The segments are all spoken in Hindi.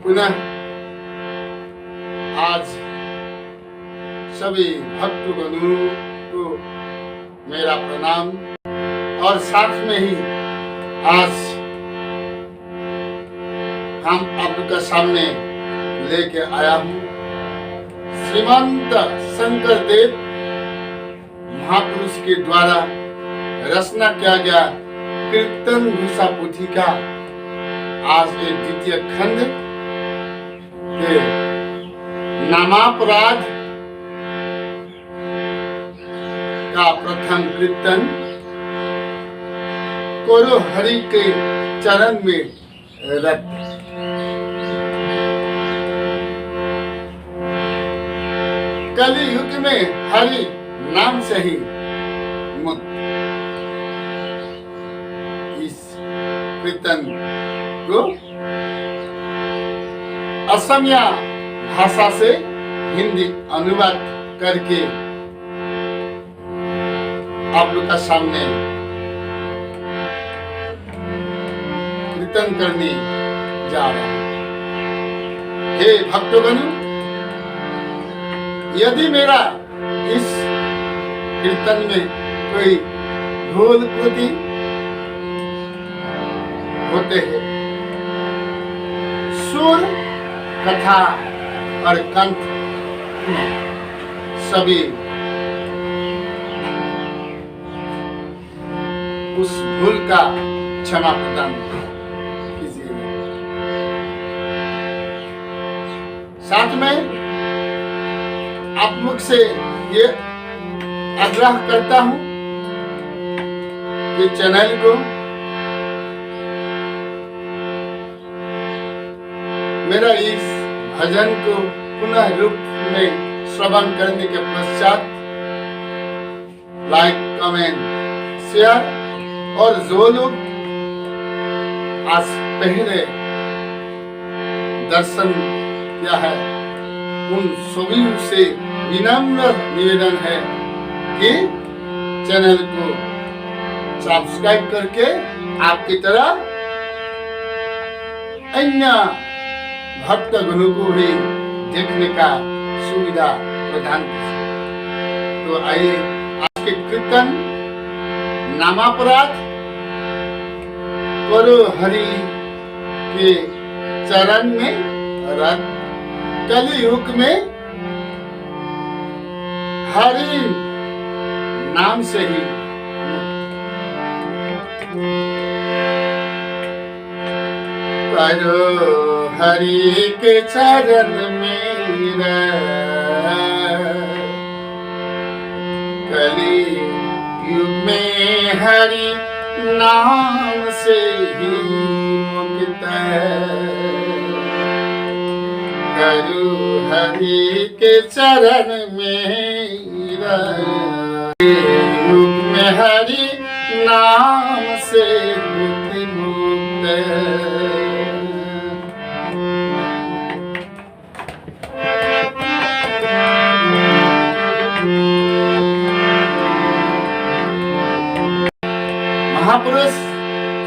पुनः आज सभी भक्त बंधुओं को मेरा प्रणाम और साथ में ही आज हम आपके सामने लेके आया हूँ श्रीमंत शंकर देव महापुरुष के द्वारा रचना किया गया कीर्तन घोषा पोथी का आज के द्वितीय खंड के नामापराध का प्रथम कीर्तन करो हरि के चरण में रत। कलि युग में हरि नाम से ही मुक्त। इस कीर्तन को असमिया भाषा से हिंदी अनुवाद करके आप लोग का सामने कीर्तन करने जा रहा हूं। हे भक्तगण, यदि मेरा इस कीर्तन में कोई भूल त्रुटि होते हैं, सुर कथा और कंठ सभी उस भूल का क्षमा प्रदान कीजिए। साथ में आप मुझ से ये आग्रह करता हूं कि चैनल को मेरा इस भजन को पुनः रूप में श्रवण करने के पश्चात लाइक, कमेंट, शेयर और जो लोग आज पहले दर्शन किया है उन सभी से विनम्र निवेदन है कि चैनल को सब्सक्राइब करके आपकी तरह अन्य भक्त गणों को भी देखने का सुविधा प्रदान कीजिए। तो आइए आज के कीर्तन नामापराध करो हरि के चरण में रत। कलि युग में हरि नाम से ही करो हरि के चरण में रत। कलि युग में हरि नाम से ही मुक्त। करो हरि के चरण में रत। युग में हरि नाम से मुक्त। महापुरुष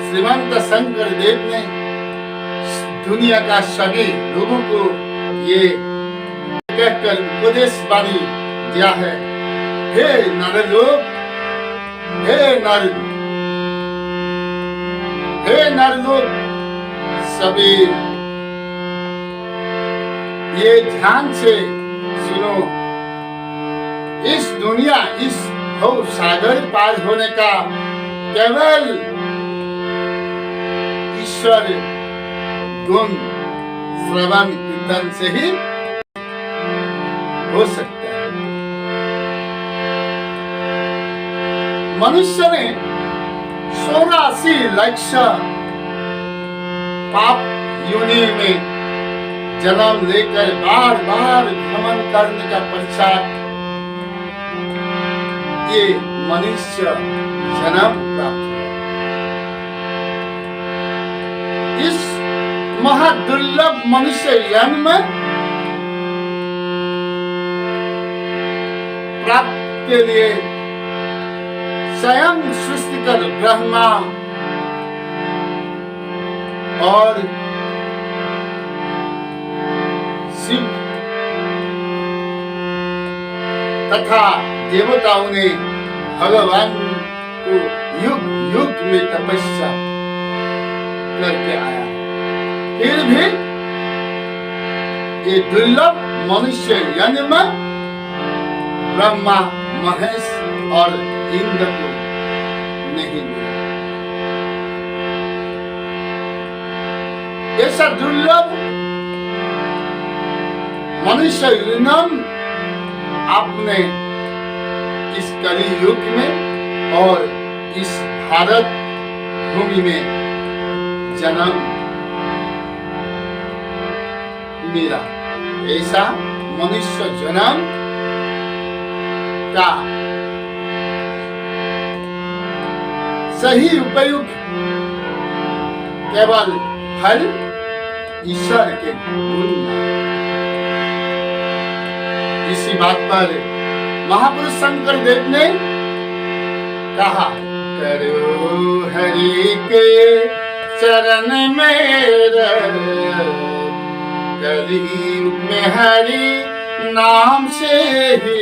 श्रीमंत शंकर देव ने दुनिया का सभी लोगों को ये कहकर उपदेश वाणी दिया है, हे नर लोग, हे नर लोग, सभी ये ध्यान से सुनो। इस दुनिया, इस भव सागर पार होने का केवल ईश्वर गुण श्रवण कीर्तन से ही हो सकता है। मनुष्य ने 84 लाख पाप योनि में जन्म लेकर बार बार भ्रमण करने का पश्चात ये मनुष्य जन्म प्राप्त हुआ। इस महादुर्लभ मनुष्य जन्म प्राप्त के लिए स्वयं सृष्टिकर ब्रह्मा और शिव तथा देवताओं ने भगवान को युग युग में तपस्या करके आया, फिर भी ये दुर्लभ मनुष्य जन्म ब्रह्मा, महेश और इंद्र को नहीं मिला। ऐसा दुर्लभ मनुष्य जन्म आपने इस कली युग में और इस भारत भूमि में जन्म मिला। ऐसा मनुष्य जन्म का सही उपयोग केवल फल ईश्वर के गुण। इसी बात पर महापुरुष शंकर देव ने कहा, करो हरि के चरण में कलयुग में हरि नाम से ही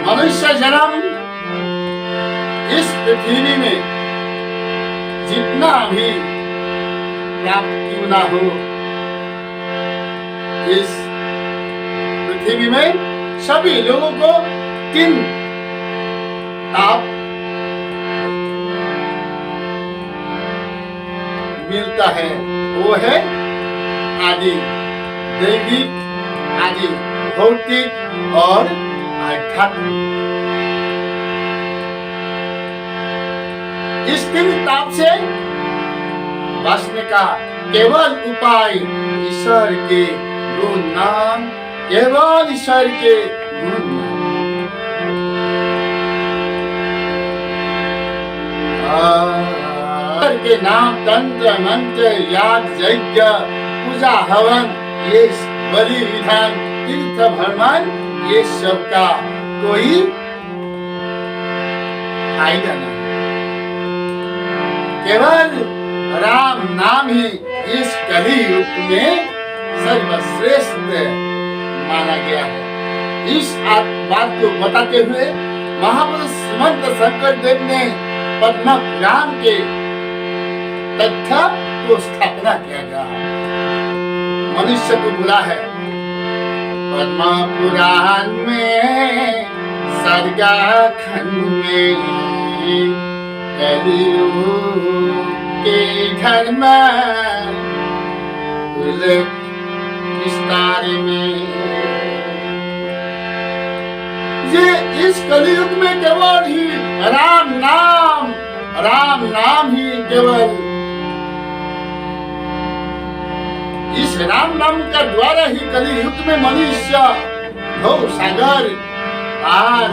मनुष्य जन्म इस पृथ्वी में जितना भी प्राप्त क्यों ना हो, इस पृथ्वी में सभी लोगों को 3 ताप मिलता है। वो है आदि दैविक, आदि भौतिक और आध्यात्मिक। इस 3 ताप से बचने का केवल उपाय ईश्वर के गुण नाम, केवल ईश्वर के गुण नाम। के नाम, तंत्र मंत्र, याग यज्ञ, पूजा हवन, ये बलि विधान, तीर्थ भ्रमण, ये सब का कोई फायदा नहीं। केवल राम नाम ही इस कलियुग में सर्वश्रेष्ठ माना गया है। इस बात को बताते हुए महापुरुष श्रीमंत शंकर देव ने पद्म पुराण के तथ्य को स्थापना किया गया। मनुष्य को बुला है पद्म पुराण में सर्गा खंड में कलियुग के धर्म विस्तार में। ये इस कलियुग में केवल ही राम नाम ही केवल, इस राम नाम का द्वारा ही कलियुग में मनुष्य भव सागर पार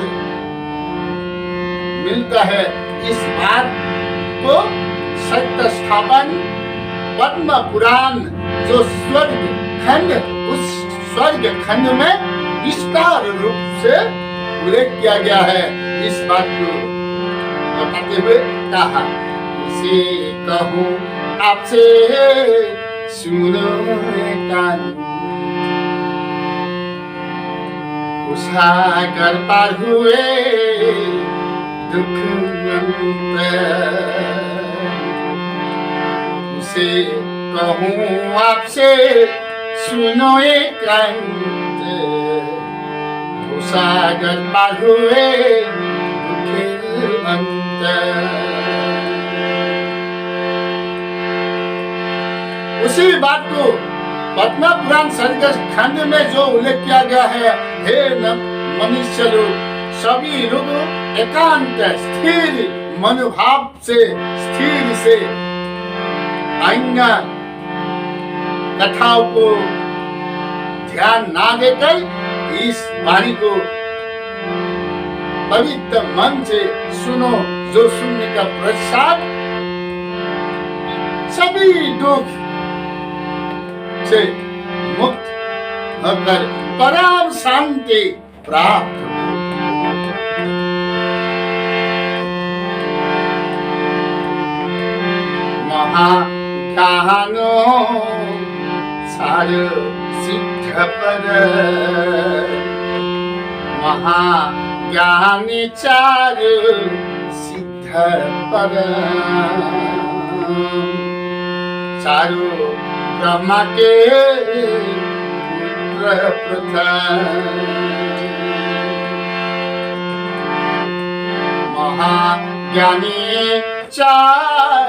मिलता है। इस बात को सत्य स्थापन पद्म पुराण जो स्वर्ग खंड, उस स्वर्ग खंड में विस्तार रूप से उल्लेख किया गया है। इस बात को बताते हुए कहा, उसे कहूं आपसे सुनो कान, उस सागर पार हुए दुख उसे कहूं आपसे सुनो एकांत, उस सागर पार हुए दुख अंत। उसी बात को पद्म पुराण सर्ग खंड में जो उल्लेख किया गया है, हे मनुष्य लोग, सभी लोग एकांत स्थिर मनोभाव से, स्थिर से अन्य कथाओं को ध्यान ना देकर इस वाणी को पवित्र मन से सुनो, जो सुनने का प्रसाद सभी दुख से मुक्त होकर परम शांति प्राप्त हो। महाज्ञानो सार सिद्ध पर महाज्ञानी चार सिद्ध पर चारों ब्रह्मा के पुत्र प्रथम महाज्ञानी चार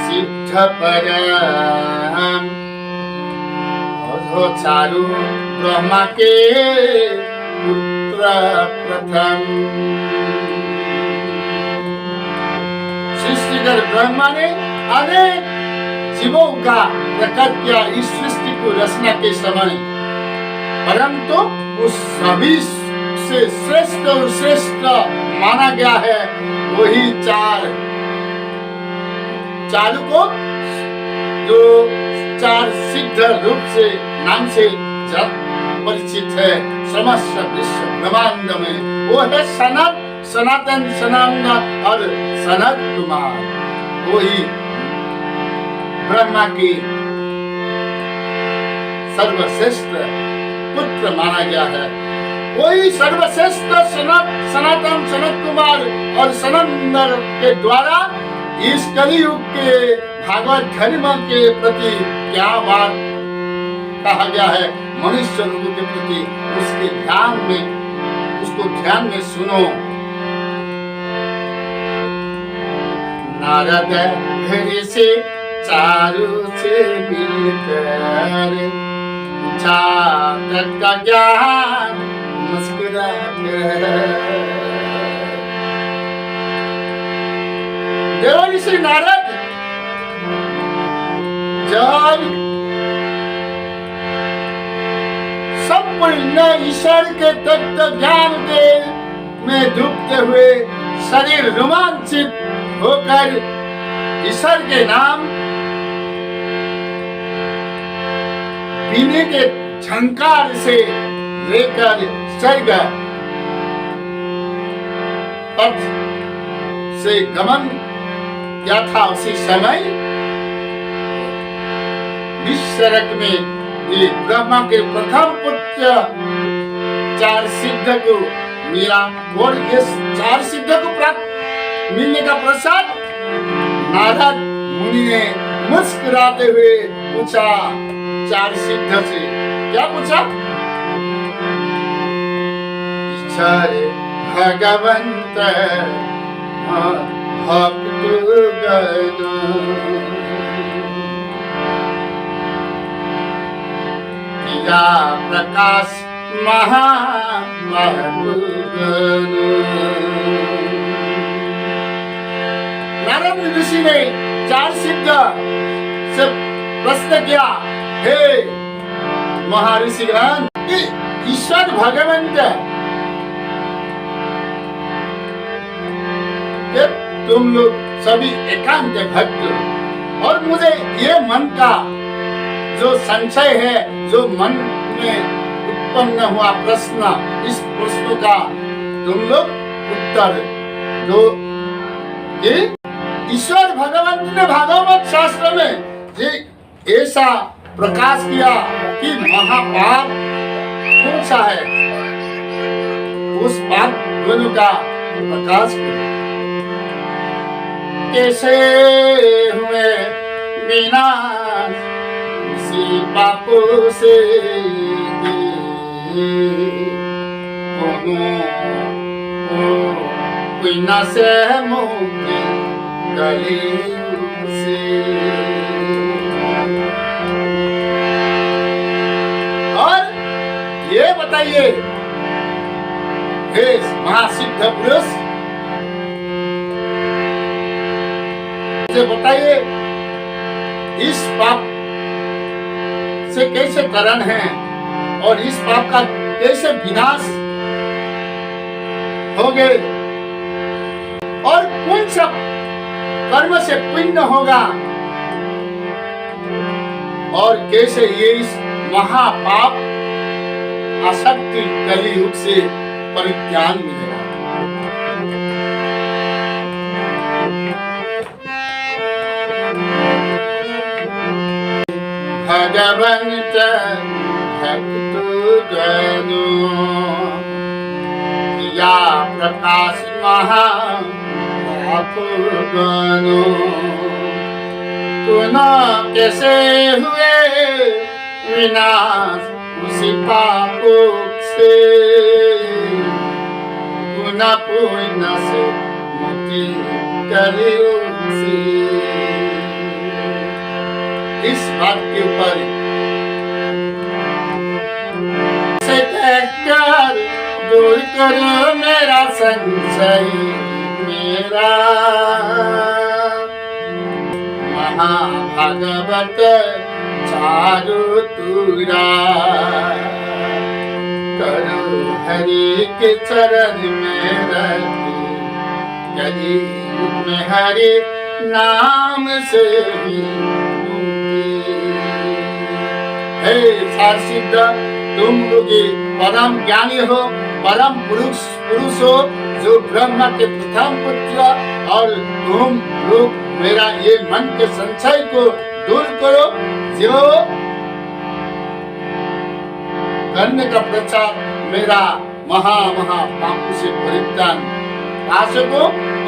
सिद्ध परम चारु ब्रह्मा के पुत्र प्रथम। सृष्टिकर ब्रह्मा ने अनेक जीवों का प्रकट किया इस सृष्टि को रचना के समय, परंतु उस सभी से श्रेष्ठ और श्रेष्ठ माना गया है वही चारों को जो चार सिद्ध रूप से नाम से परिचित है समस्त विश्व ब्रह्मांड में, वो है सनातन सनातन और सनत कुमार। वही ब्रह्मा की सर्वश्रेष्ठ पुत्र माना गया है। वही सर्वश्रेष्ठ सनातन सनत कुमार और सनंदन के द्वारा इस कलियुग के भागवत धर्म के प्रति क्या बात कहा गया है, मनुष्य लोगों के प्रति उसको ध्यान में सुनो। नारद हरि से चारू से मिलकर पूछा तत्व का ज्ञान मुस्कुरा देव ऋषि नारद जब संपूर्ण ईश्वर के तत्व ज्ञान के में डूबते हुए शरीर रोमांचित होकर ईश्वर के नाम बीने के झंकार से लेकर स्वर्ग पथ से गमन किया था, उसी समय विश्वरक में ये ब्रह्मा के प्रथम पुत्र चार सिद्ध को मिला और इस चार सिद्ध को प्राप्त मिलने का प्रसाद नारद मुनि ने मुस्कुराते हुए पूछा चार सिद्ध से, क्या पूछा? ईश्वर भगवंत भक्त गण किया प्रकाश महामहगुण। नारद ऋषि ने चार सिद्ध से प्रश्न किया, हे महर्षिगण, ईश्वर भगवंत तुम लोग सभी एकांत भक्त, और मुझे ये मन का जो संशय है, जो मन में उत्पन्न हुआ प्रश्न, इस प्रश्न का तुम लोग उत्तर दो। ईश्वर भगवंत ने भागवत शास्त्र में ऐसा प्रकाश किया कि महापाप कौन सा है, उस पाप दोनों का प्रकाश करो। कैसे हुए विनाश उसी पापों से, कोई न से मुक्ति कलियुग से। और ये बताइए हे महासिद्ध पुरुष, मुझे बताइए इस पाप से कैसे करण है और इस पाप का कैसे विनाश हो गए, और कौन सा कर्म से पुण्य होगा, और कैसे ये इस महापाप आसक्ति कलियुग से परित्राण मिलेगा। बनत भक्त गनो किया प्रकाश महा गनो पुनः कैसे हुए विनाश उसी पापों से पुनः पुण्य से मुक्ति कलयुग से। इस बात के ऊपर से कहकर दूर करो मेरा संशय मेरा महाभागवत चारु तुरा करो हरि के चरण में रहती कलयुग में हरि नाम से ही मुक्ति। हे सारसिद्ध तुम लोग परम ज्ञानी हो परम पुरुष हो जो ब्रह्मा के प्रथम पुत्र और तुम लोग मेरा ये मन के संशय को दूर करो जो करने का प्रचार मेरा महा पापों से परित्राण पा सको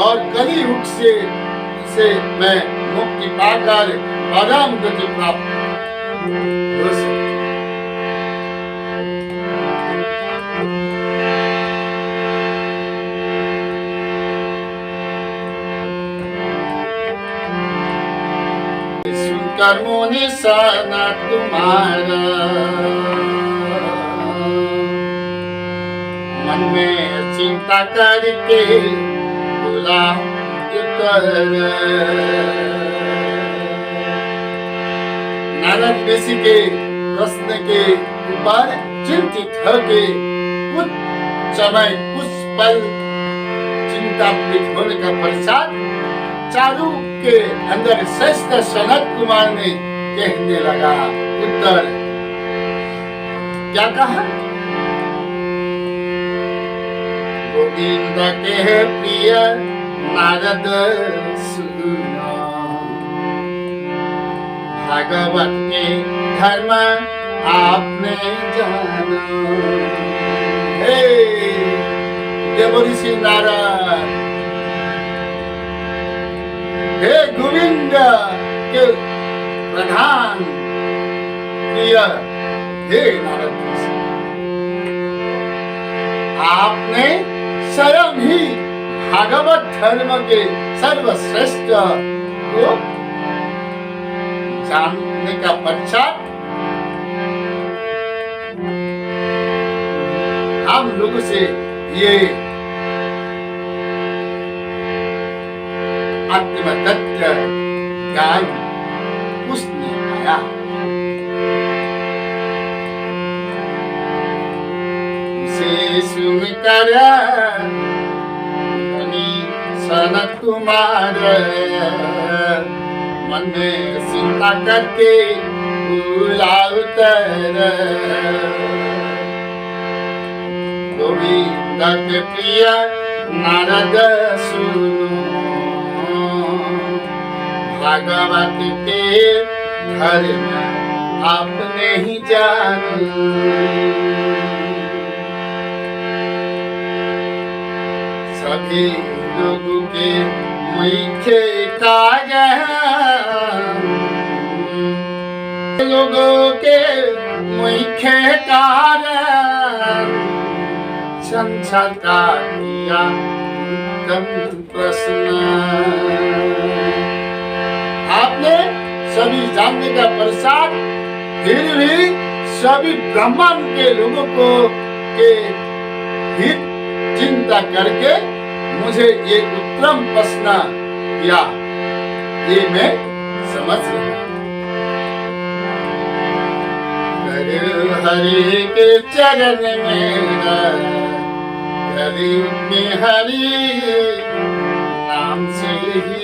और कलयुग से मैं मुक्ति पाकर परम गति प्राप्त हो सके। कर्मों ने साना तुम्हारा मन में चिंता करके बोला नारद ऋषि के प्रश्न के ऊपर चिंतित होके कुछ समय कुछ पल चिंता होने का पश्चात चारु के अंदर श्रेष्ठ सनत कुमार ने कहने लगा उत्तर क्या कहा गोविंद के प्रिय नारद सुनो भागवत के धर्म आपने जाना। हे देवऋषि नारद हे गोविंद के प्रधान प्रिय हे नारद आपने स्वयं ही भागवत धर्म के सर्वश्रेष्ठ को जानने का पश्चात हम लोगों से ये अंतिम तत्व ज्ञान पूछने आया। उसे सुनकर मुनि सनत कुमार मन में चिंता करके बोला उत्तर गोविंद के प्रिय नारद सुनो भागवत के धर्म आपने ही जानी। सभी लोगों के मुख्य कार्य लोगों के मुख्य कार्य संसार का किया उत्तम प्रश्न आपने सभी जानने का प्रसाद फिर भी सभी ब्रह्मांड के लोगों को के हित चिंता करके मुझे ये उत्तम प्रश्न किया ये मैं समझ रहा हरि के चरण में कलयुग में हरि नाम से ही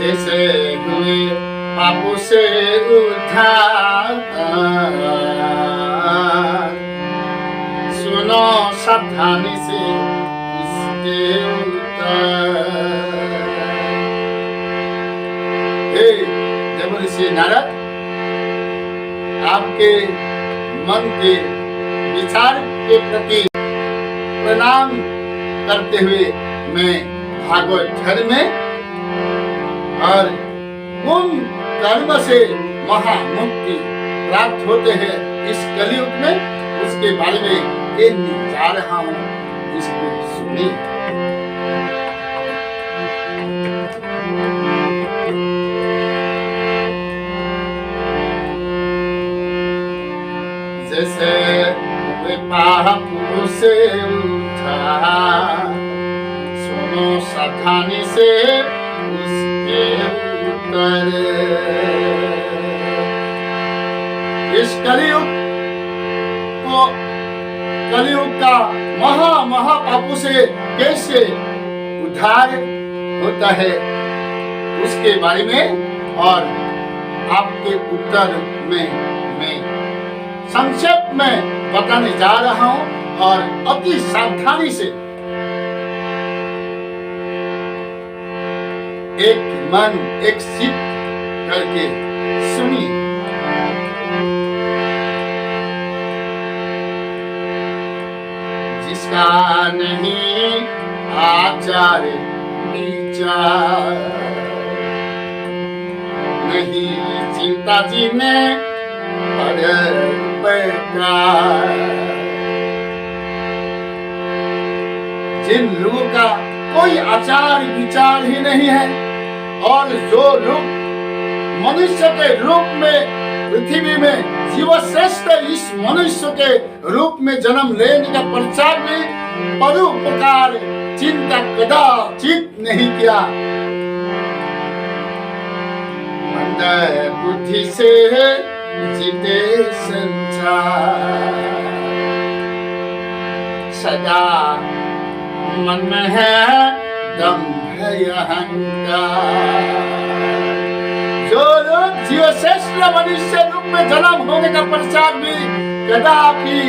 जैसे हुए पापों से उद्धार सुनो सावधानी से इसके उत्तर। हे देवर्षि नारद, आपके मन के विचार के प्रति प्रणाम करते हुए मैं भागवत धर्म में और उन कर्म से महामुक्ति प्राप्त होते हैं इस कलयुग में, उसके बारे में ये जा रहा हूँ, इसको सुनिए। जैसे पापों से उठा, सुनो सावधानी से उसके उत्तर। इस कलयुग का महा पापों से कैसे उद्धार होता है उसके बारे में और आपके उत्तर में मैं संक्षेप में बताने जा रहा हूं और अति सावधानी से एक मन एक चित्त करके सुनिए। जिसका नहीं आचार विचार, नहीं चिंता जीने पर बेकार। जिन लोगों का कोई आचार विचार ही नहीं है और जो लोग मनुष्य के रूप में पृथ्वी में जीवश्रेष्ठ इस मनुष्य के रूप में जन्म लेने का पश्चात भी परोपकार चिंता कदाचित नहीं किया, मंद बुद्धि से जीते संसार। सदा मन में है दंभ अहंकार। जो लोग जीवश्रेष्ठ मनुष्य रूप में जन्म होने का पश्चात भी कदापि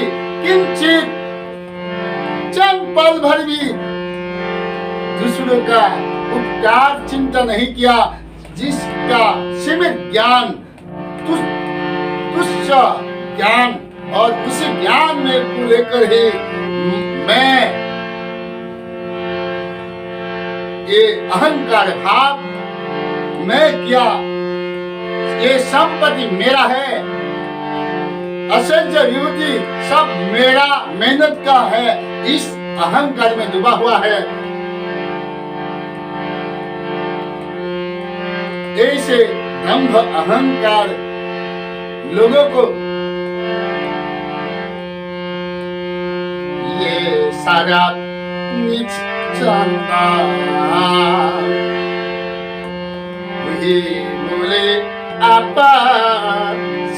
किंचित चंद पल भर भी दूसरों का उपकार चिंता नहीं किया, जिसका सीमित ज्ञान तुच्छ ज्ञान और उसी ज्ञान में को लेकर ही मैं ये अहंकार भाव मैं क्या, ये संपत्ति मेरा है, असंख्य विभूति सब मेरा मेहनत का है, इस अहंकार में डूबा हुआ है। ऐसे दंभ अहंकार लोगों को ये सारा नीच जानता, वही बोले आपा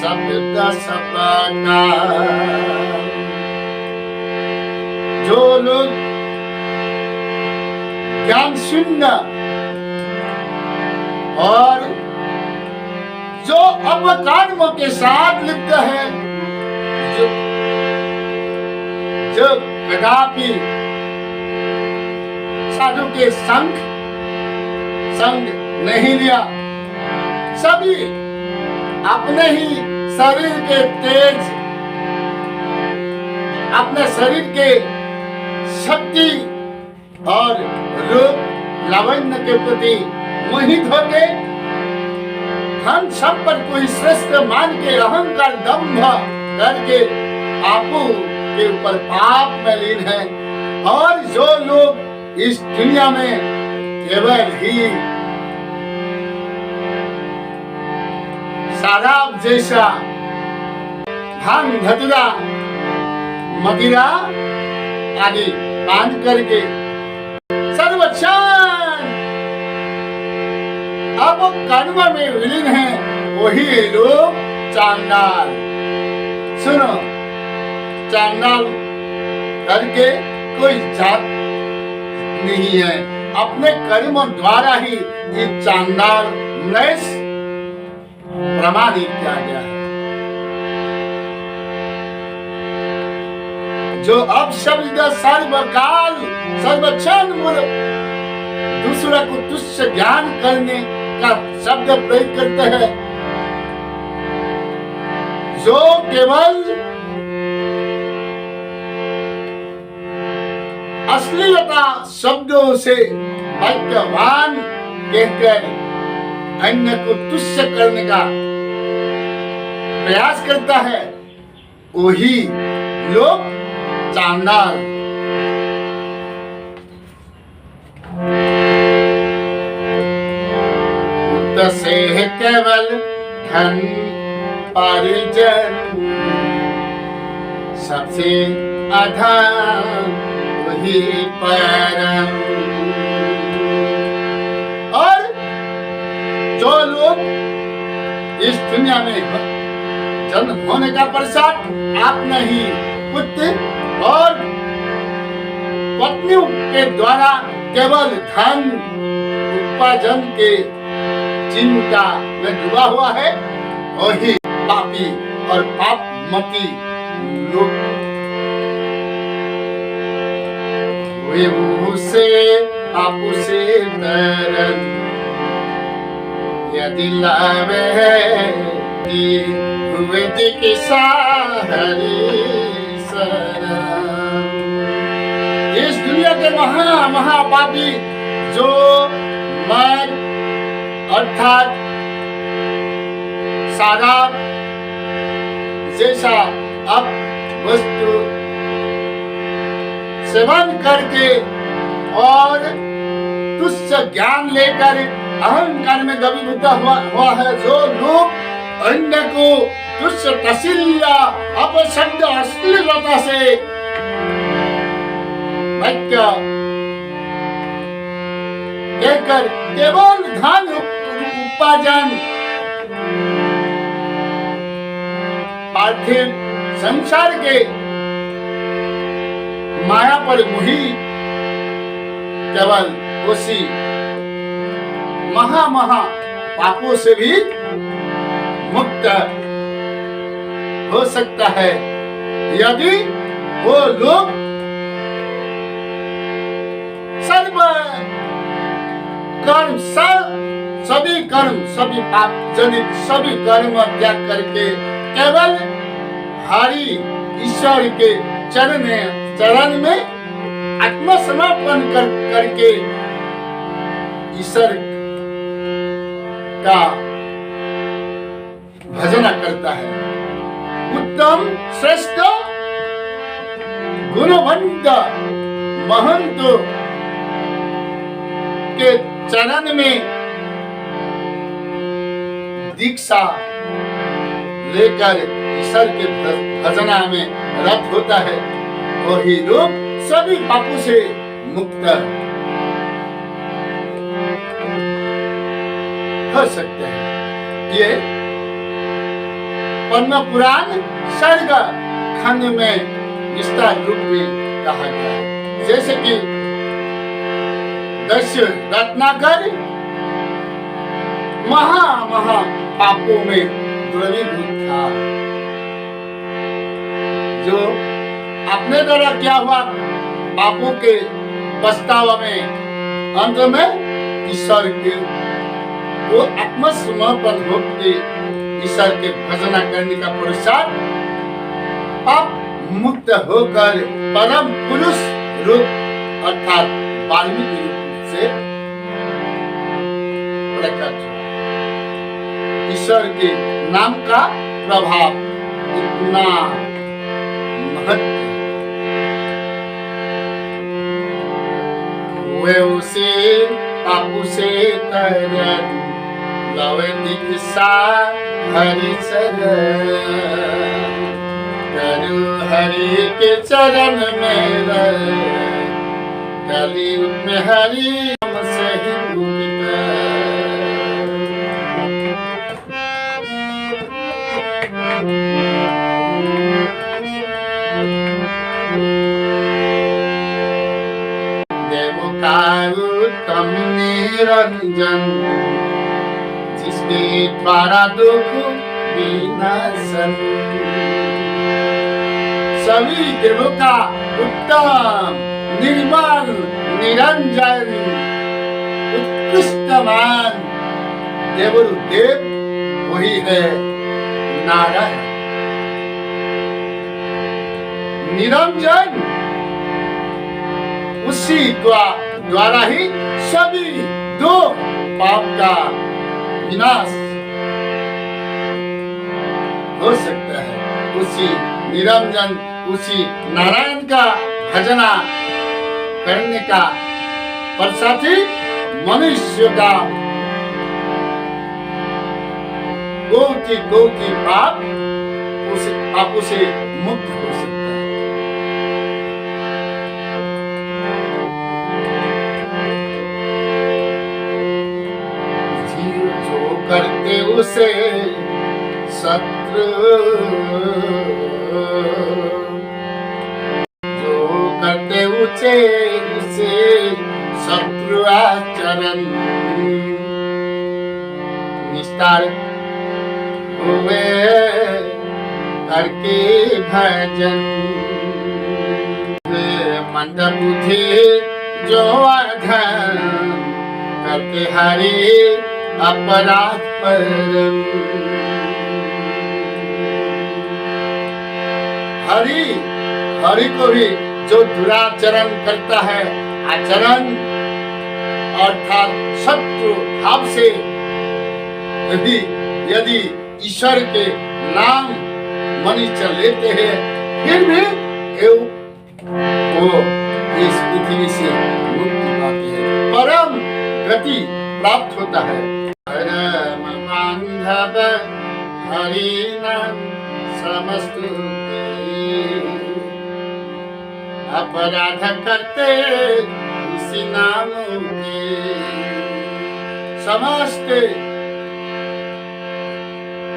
सबका सबका। जो लोग ज्ञान शून्य और जो अपकर्म के साथ लिप्त है, जो कदापि साधु के संग नहीं लिया, सभी अपने ही शरीर के तेज, अपने शरीर के शक्ति और रूप लावण्य के प्रति मोहित होके धन संपत्ति को श्रेष्ठ मान के अहंकार दंभ करके आपू के ऊपर पाप में लीन है। और जो लोग इस दुनिया में केवल ही शराब जैसा भांग धतूरा मदिरा आदि पान करके सर्वक्षण अब कर्म में विलीन है, वही लोग चांडाल। सुनो, चांडाल करके कोई जात नहीं है, अपने कर्म द्वारा ही ये चांडाल म्लेच्छ प्रमाणित किया गया है। जो अब शब्द सर्वकाल सर्वक्षण दूसरा को तुच्छ ज्ञान करने का शब्द प्रयोग करते हैं, जो केवल अश्लीलता शब्दों से भगवान कहकर अन्य को तुच्छ करने का प्रयास करता है, वही लोग चांडाल। से केवल धन परिजन सबसे अधम वही परम। और जो लोग इस दुनिया में जन्म होने का पश्चात आपने ही पुत्र और पत्नियों के द्वारा केवल धन उपार्जन के चिंता में डूबा हुआ है, वही पापी और पापमती लोग। वे उसे आपू से तरन यदि लावे हुए दिखा हरि शरण। इस दुनिया के महापापी जो मन अर्थात शराब जैसा अब वस्तु सेवन करके और तुच्छ ज्ञान लेकर अहंकार में दबीभूत हुआ है, जो लोग अन्य को तुच्छ तसीला अपशब्द अश्लीलता से कहकर केवल धन उपार्जन पार्थिव संसार के माया पर मोही केवल उसी महा पापों से भी मुक्त हो सकता है, यदि वो लोग सर्व कर्म सभी पाप जनित सभी कर्म त्याग करके केवल हरि ईश्वर के चरण में आत्मसमर्पण करके ईश्वर का भजन करता है। उत्तम श्रेष्ठ गुणवंत महंत के चरण में दीक्षा लेकर ईश्वर के भजना में रत होता है, वही लोग सभी पापों से मुक्त हो सकते हैं। ये पद्म पुराण सर्ग खंड में विस्तार रूप में कहा गया है। जैसे कि दस्य रत्नाकर महा पापों में द्रवीभूत था, जो अपने द्वारा क्या हुआ पापों के पछतावा में अंत में ईश्वर के वो आत्मसमर्पण होकर ईश्वर के भजना करने का पुरुषार्थ पाप मुक्त होकर परम पुरुष रूप अर्थात वाल्मीकि रूप से प्रकट हुआ। ईश्वर के नाम का प्रभाव इतना महत्व वे उसे पापू से तरन लवे दिखा हरि चरण करु हरि के चरण में कलयुग में हरि नाम से ही उत्तम निरंजन जिसके द्वारा दुख विनाशन सभी देवों का उत्तम, निर्मल, निरंजन, उत्कृष्टमान देवोदेव वही है नारायण। निरंजन उसी द्वारा ही सभी दुख पाप का विनाश हो सकता है। उसी निरंजन, उसी नारायण का भजना करने का पश्चात ही मनुष्य का कोटि कोटि पापों से मुक्त हो सकता है। जीव जो करते उसे शत्रु, जो करते उसे शत्रु आचरण, निस्तार हुए करके भजन, मंद बुद्धि जो अधर्म करके हरि अपराध पर, हरि को भी जो दुराचरण करता है, आचरण अर्थात शत्रु भाव से यदि ईश्वर के नाम मनुष्य लेते हैं, फिर भी वो इस पृथ्वी से मुक्ति पाते हैं, परम गति प्राप्त होता है। परम बांधव हरि नाम समस्तुते, अपराध करते उसी नाम के, समस्त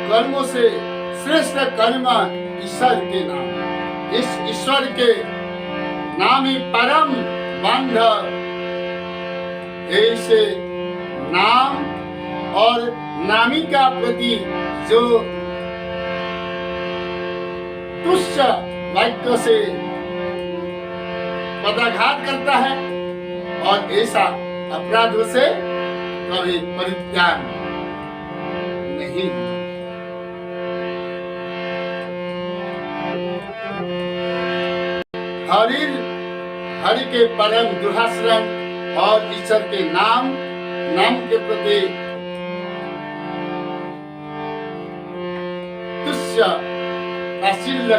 कर्मों से श्रेष्ठ कर्म ईश्वर के नाम, इस ईश्वर के नाम ही परम बांधव। ऐसे नाम और नामी का प्रति जो तुच्छ वाक्य से पदाघात करता है और ऐसा अपराधों से कभी परित्याग नहीं। हरि के परम दुराश्रम और ईश्वर के नाम के प्रति तुच्छ ताच्छल्य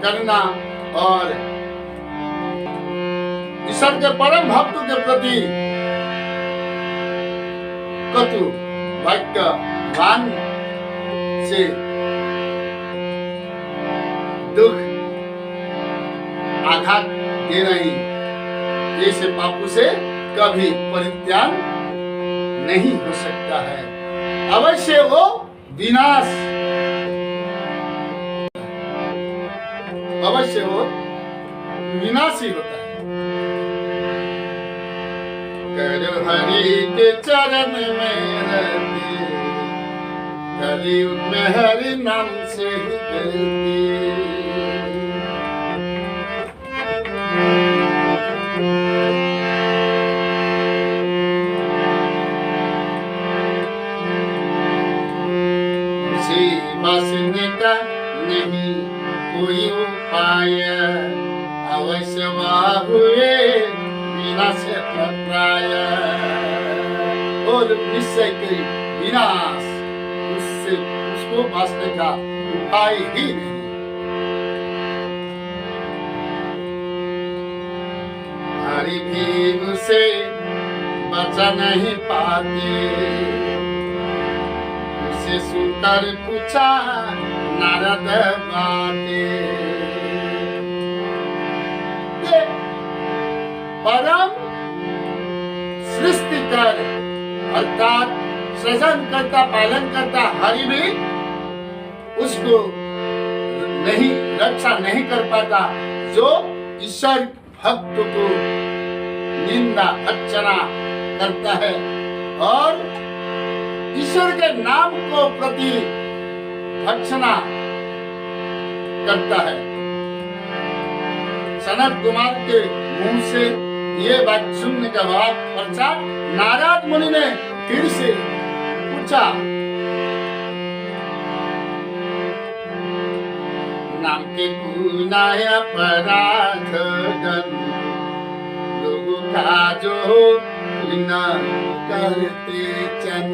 करना और ईश्वर के परम भक्तों के प्रति कटु वाक्य वान से दुख आघात दे रही, ऐसे पापों से कभी परित्याग नहीं हो सकता है, अवश्य वो विनाश, अवश्य वो विनाशी होता है। कर हरि के चरण में रहते, कलयुग में हरि नाम से ही करती। बसने का नहीं कोई उपाय, अवश्य वह हुए विनाश प्राय, और निश्चय के विनाश, उसको बचने का उपाय ही नहीं। हरि भी उसे बचा नहीं पाते, उसे सुनकर पूछा नारद बातें। परम सृष्टिकर अर्थात सृजन करता, पालन करता हरि भी उसको नहीं रक्षा नहीं कर पाता, जो ईश्वर भक्त को निंदा अर्चना करता है और ईश्वर के नाम को प्रति भर्त्सना करता है। सनत कुमार के मुंह से ये बात सुनने के बाद पश्चात नारद मुनि ने फिर से पूछा, नाम के गुनाह अपराध गन लोगों का जो न करते चन।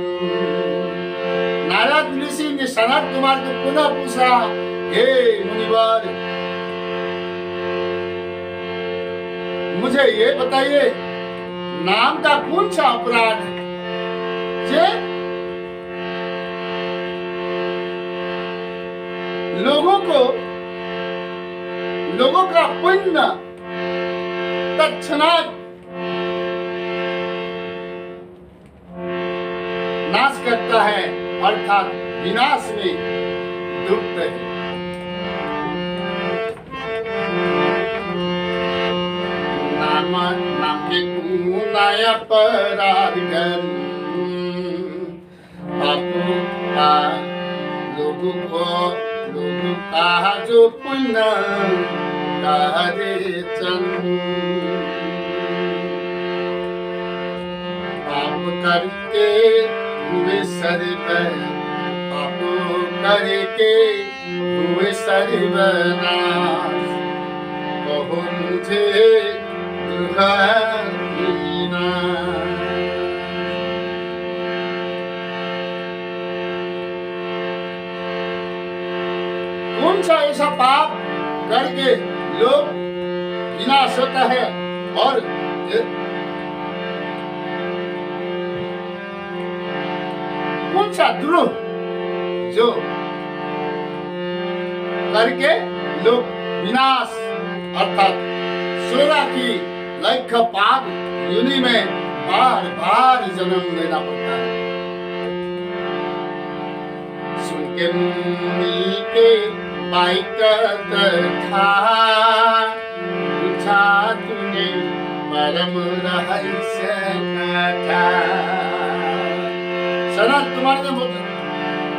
नारद ऋषि ने सनत कुमार को पुनः पूछा, हे मुनिवर, मुझे ये बताइए, नाम का कौन सा अपराध है जे लोगों का पुण्य तत्क्षणात नाश करता है, अर्थात विनाश में डूबते हैं। नाम के गुनाह अपराध गन लोगों का जो पुण्य करे चन। पाप करके हुए सर्वनाश, कहो मुझे कौन सा ऐसा पाप करके लोग विनाश होता है और कौन सा द्रोह जो करके लोग विनाश अर्थात 16 की लाख पाप योनि में बार बार जन्म लेना पड़ता है। सुन के मुनि के बाइक था, पूछा तूने परम रहस्य कथा। सनत कुमार ने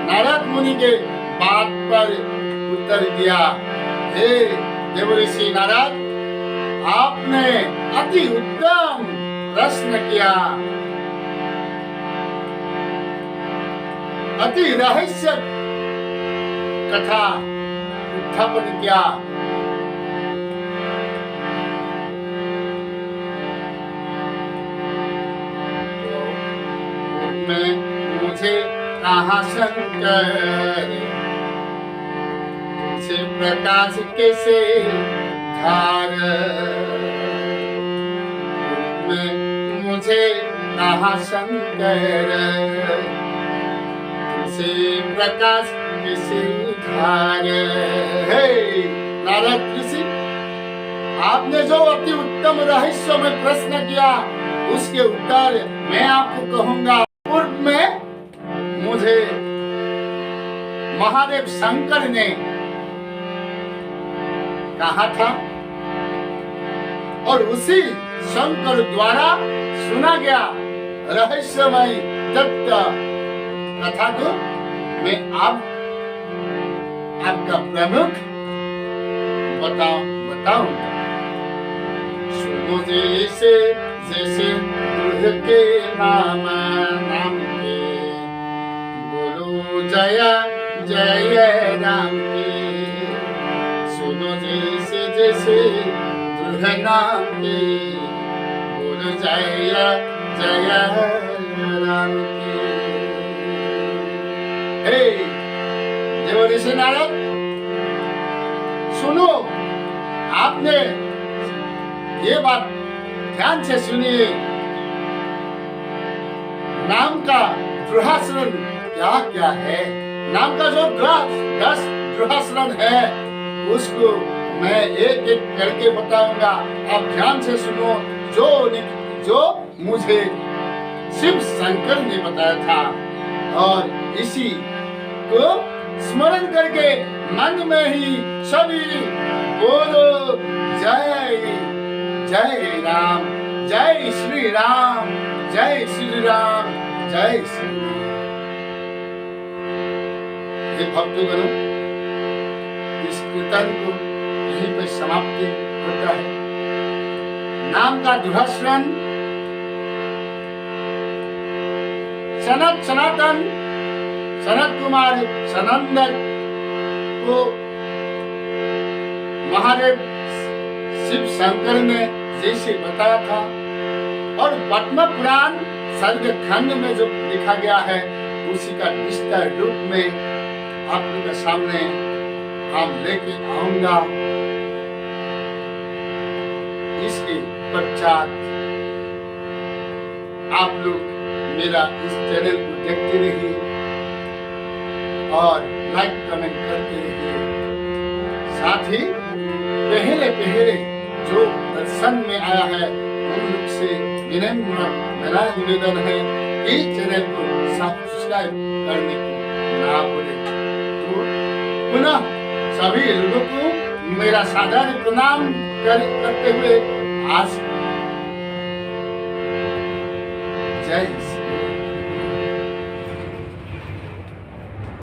नारद मुनि के बात पर उत्तर दिया, हे देवऋषि नारद, आपने अति उत्तम प्रश्न किया, अति रहस्य कथा उत्थापन किया। तो मुझे कहाँ शंकर से प्रकाश कैसे धार, मुझे कहाँ शंकर से प्रकाश कैसे धार। नारद ऋषि, आपने जो अति उत्तम रहस्य में प्रश्न किया उसके उत्तर मैं आपको कहूंगा। पूर्व में मुझे महादेव शंकर ने कहा था और उसी शंकर द्वारा सुना गया रहस्यमय तत्व कथा को मैं आपका प्रमुख बताऊंगा। सुनो जैसे जैसे गुरु के नाम के, बोलो जय जय राम के। सुनो जैसे जैसे गुरु नाम के, बोलो जय जय राम के। हे देवऋषि नारद, सुनो, आपने ये बात ध्यान से सुनिए। नाम का द्रोहाचरण क्या क्या है, नाम का जो 10 द्रोहाचरण है उसको मैं एक एक करके बताऊंगा। आप ध्यान से सुनो। जो मुझे शिव शंकर ने बताया था और इसी को स्मरण करके मन में ही सभी बोलो जय जय राम, जय श्री राम, जय श्री राम, जय श्री राम। हे भक्तगणों, इस कीर्तन को यहीं पर समाप्ति होता है। नाम का दुराश्रन सनत सनातन सनत कुमार सनंदन को महादेव शिव शंकर ने जैसे बताया था, और पद्म पुराण सर्ग खंड में जो लिखा गया है उसी का विस्तार रूप में आप लोगों के सामने हम लेके आऊंगा। इसके पश्चात आप लोग मेरा इस चैनल को देखते रहिए और लाइक कमेंट करते रहिए। साथ ही पहले जो दर्शन में आया है उन लोग से मेरा निवेदन है कि चैनल को सब्सक्राइब करने को ना भूलें। तो पुनः सभी लोगों को मेरा सादर प्रणाम करते हुए आज जय श्री